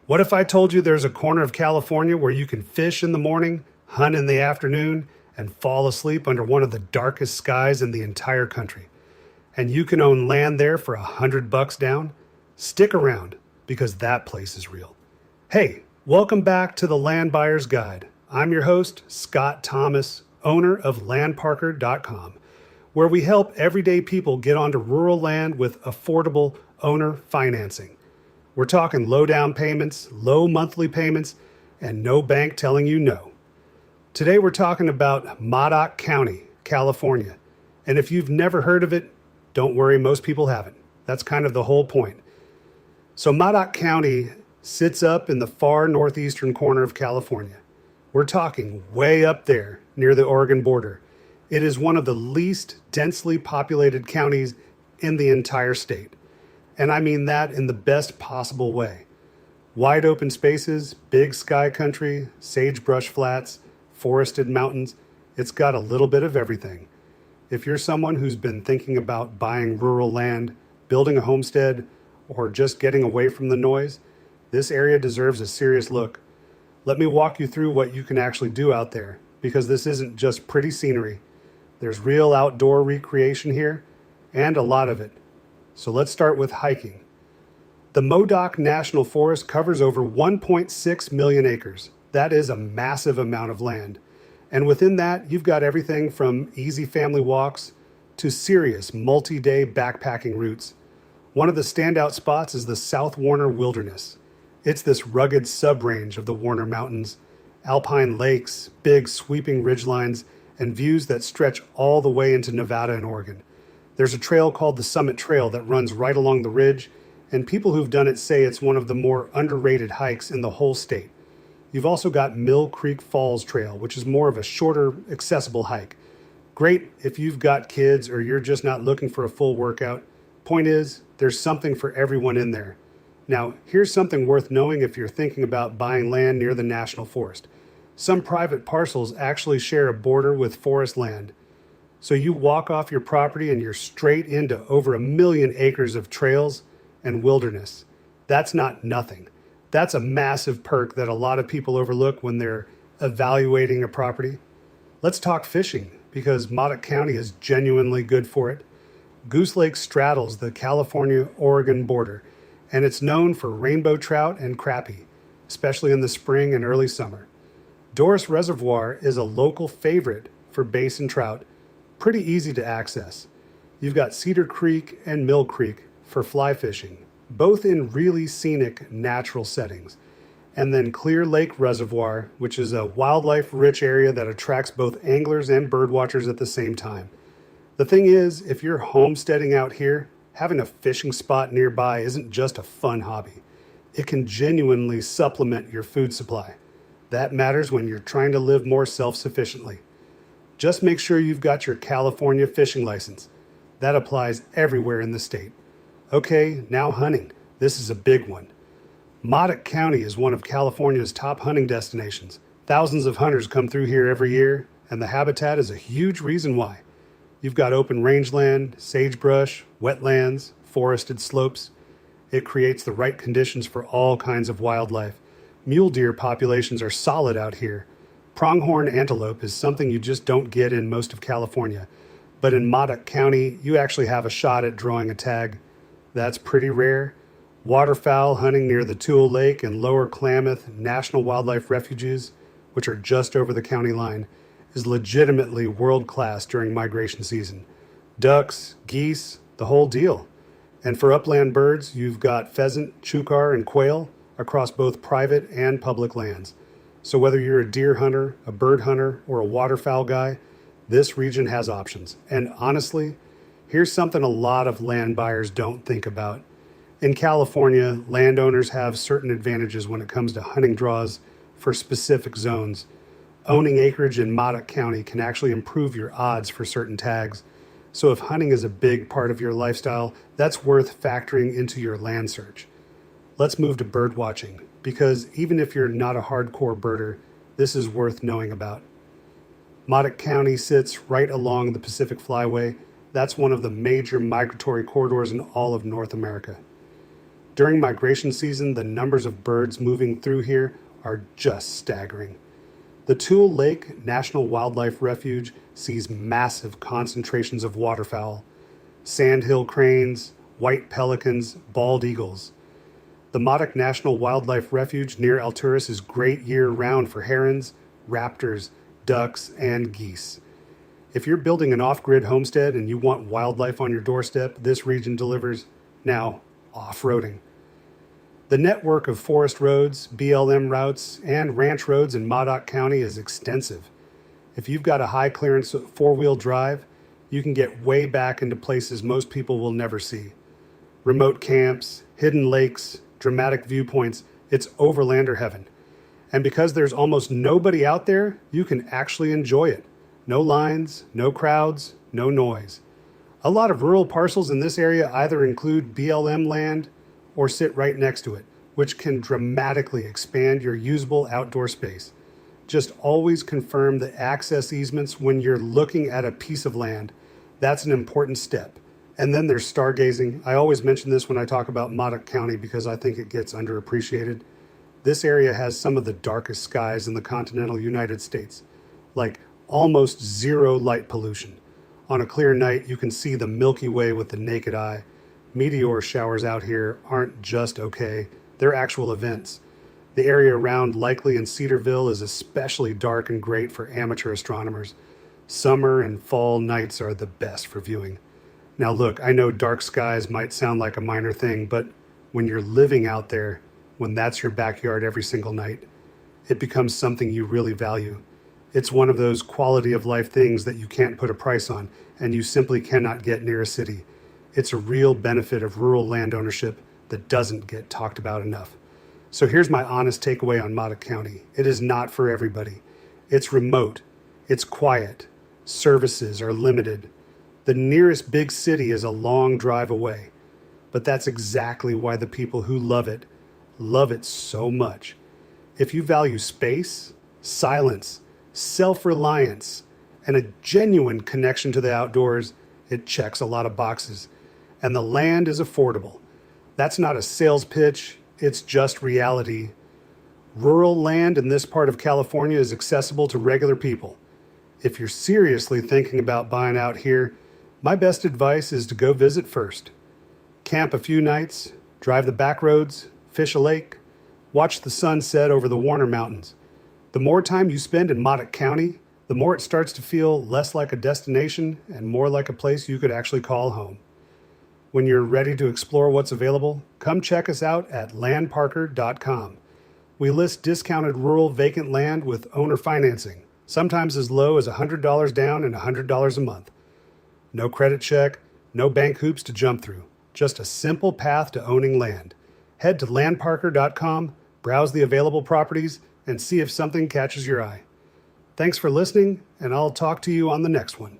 What if I told you there's a corner of California where you can fish in the morning, hunt in the afternoon, and fall asleep under one of the darkest skies in the entire country? And you can own land there for $100 down? Stick around, because that place is real. Hey, welcome back to the Land Buyer's Guide. I'm your host, Scott Thomas, owner of landparker.com, where we help everyday people get onto rural land with affordable owner financing. We're talking low down payments, low monthly payments, and no bank telling you no. Today we're talking about Modoc County, California. And if you've never heard of it, don't worry, most people haven't. That's kind of the whole point. So Modoc County sits up in the far northeastern corner of California. We're talking way up there near the Oregon border. It is one of the least densely populated counties in the entire state. And I mean that in the best possible way. Wide open spaces, big sky country, sagebrush flats, forested mountains. It's got a little bit of everything. If you're someone who's been thinking about buying rural land, building a homestead, or just getting away from the noise, this area deserves a serious look. Let me walk you through what you can actually do out there, because this isn't just pretty scenery. There's real outdoor recreation here, and a lot of it. So let's start with hiking. The Modoc National Forest covers over 1.6 million acres. That is a massive amount of land. And within that, you've got everything from easy family walks to serious multi-day backpacking routes. One of the standout spots is the South Warner Wilderness. It's this rugged sub-range of the Warner Mountains, alpine lakes, big sweeping ridgelines, and views that stretch all the way into Nevada and Oregon. There's a trail called the Summit Trail that runs right along the ridge, and people who've done it say it's one of the more underrated hikes in the whole state. You've also got Mill Creek Falls Trail, which is more of a shorter, accessible hike. Great if you've got kids or you're just not looking for a full workout. Point is, there's something for everyone in there. Now, here's something worth knowing if you're thinking about buying land near the National Forest. Some private parcels actually share a border with forest land. So you walk off your property and you're straight into over 1 million acres of trails and wilderness. That's not nothing. That's a massive perk that a lot of people overlook when they're evaluating a property. Let's talk fishing, because Modoc County is genuinely good for it. Goose Lake straddles the California-Oregon border, and it's known for rainbow trout and crappie, especially in the spring and early summer. Doris Reservoir is a local favorite for basin trout, pretty easy to access. You've got Cedar Creek and Mill Creek for fly fishing, both in really scenic natural settings. And then Clear Lake Reservoir, which is a wildlife-rich area that attracts both anglers and birdwatchers at the same time. The thing is, if you're homesteading out here, having a fishing spot nearby isn't just a fun hobby. It can genuinely supplement your food supply. That matters when you're trying to live more self-sufficiently. Just make sure you've got your California fishing license. That applies everywhere in the state. Okay, now hunting. This is a big one. Modoc County is one of California's top hunting destinations. Thousands of hunters come through here every year, and the habitat is a huge reason why. You've got open rangeland, sagebrush, wetlands, forested slopes. It creates the right conditions for all kinds of wildlife. Mule deer populations are solid out here. Pronghorn antelope is something you just don't get in most of California. But in Modoc County, you actually have a shot at drawing a tag. That's pretty rare. Waterfowl hunting near the Tule Lake and Lower Klamath National Wildlife Refuges, which are just over the county line, is legitimately world-class during migration season. Ducks, geese, the whole deal. And for upland birds, you've got pheasant, chukar, and quail across both private and public lands. So whether you're a deer hunter, a bird hunter, or a waterfowl guy, this region has options. And honestly, here's something a lot of land buyers don't think about. In California, landowners have certain advantages when it comes to hunting draws for specific zones. Owning acreage in Modoc County can actually improve your odds for certain tags. So if hunting is a big part of your lifestyle, that's worth factoring into your land search. Let's move to bird watching, because even if you're not a hardcore birder, this is worth knowing about. Modoc County sits right along the Pacific Flyway. That's one of the major migratory corridors in all of North America. During migration season, the numbers of birds moving through here are just staggering. The Tule Lake National Wildlife Refuge sees massive concentrations of waterfowl, sandhill cranes, white pelicans, bald eagles. The Modoc National Wildlife Refuge near Alturas is great year-round for herons, raptors, ducks, and geese. If you're building an off-grid homestead and you want wildlife on your doorstep, this region delivers. Now, off-roading. The network of forest roads, BLM routes, and ranch roads in Modoc County is extensive. If you've got a high-clearance four-wheel drive, you can get way back into places most people will never see. Remote camps, hidden lakes, dramatic viewpoints, it's overlander heaven. And because there's almost nobody out there, you can actually enjoy it. No lines, no crowds, no noise. A lot of rural parcels in this area either include BLM land or sit right next to it, which can dramatically expand your usable outdoor space. Just always confirm the access easements when you're looking at a piece of land. That's an important step. And then there's stargazing. I always mention this when I talk about Modoc County because I think it gets underappreciated. This area has some of the darkest skies in the continental United States, like almost zero light pollution. On a clear night, you can see the Milky Way with the naked eye. Meteor showers out here aren't just okay, they're actual events. The area around Likely and Cedarville is especially dark and great for amateur astronomers. Summer and fall nights are the best for viewing. Now look, I know dark skies might sound like a minor thing, but when you're living out there, when that's your backyard every single night, it becomes something you really value. It's one of those quality of life things that you can't put a price on, and you simply cannot get near a city. It's a real benefit of rural land ownership that doesn't get talked about enough. So here's my honest takeaway on Modoc County. It is not for everybody. It's remote. It's quiet. Services are limited. The nearest big city is a long drive away. But that's exactly why the people who love it so much. If you value space, silence, self-reliance, and a genuine connection to the outdoors, it checks a lot of boxes. And the land is affordable. That's not a sales pitch, it's just reality. Rural land in this part of California is accessible to regular people. If you're seriously thinking about buying out here, my best advice is to go visit first. Camp a few nights, drive the back roads, fish a lake, watch the sun set over the Warner Mountains. The more time you spend in Modoc County, the more it starts to feel less like a destination and more like a place you could actually call home. When you're ready to explore what's available, come check us out at landparker.com. We list discounted rural vacant land with owner financing, sometimes as low as $100 down and $100 a month. No credit check, no bank hoops to jump through, just a simple path to owning land. Head to landparker.com, browse the available properties, and see if something catches your eye. Thanks for listening, and I'll talk to you on the next one.